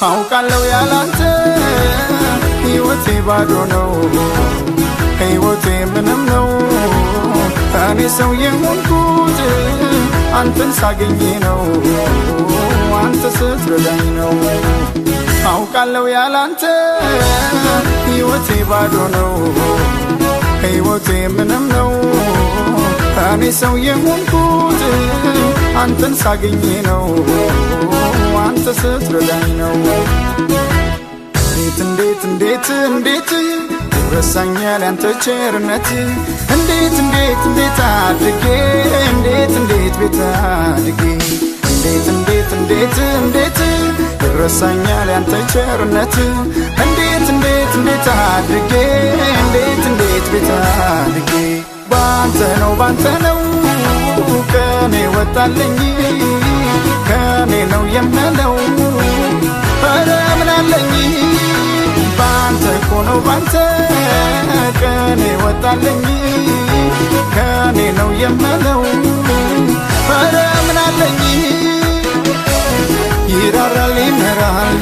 አውቃለሁ ያላንተ ሕይወቴ ባዶ ነው ሕይወቴ ምንም ነው እኔ ሰው የሆንኩት አንተን ሳገኝ ነው አንተ ስትረዳኝ ነው አውቃለሁ ያላንተ ሕይወቴ ባዶ ነው ሕይወቴ ምንም ነው እኔ ሰው የሆንኩት አንተን ሳገኝ ነው አንተ ስትረዳኝ ነው እንዴት ረሳኛል ያንተ ቸርነት እንዴት አድርጌ እንዴት ቤት አድርጌ እንዴት ረሳኛል ያንተ ቸርነት እንዴት አድርጌ እንዴት ቤት አድርጌ ባንተ ነው ከኔ ወጣልኝ ከኔ ነው የምለው ኧረ ምን አለኝ ባንተ እኮ ነው ባንተ ከኔ ወጣልኝ ከኔ ነው የምለው ኧረ ምን አለኝ ይራራል ይመራል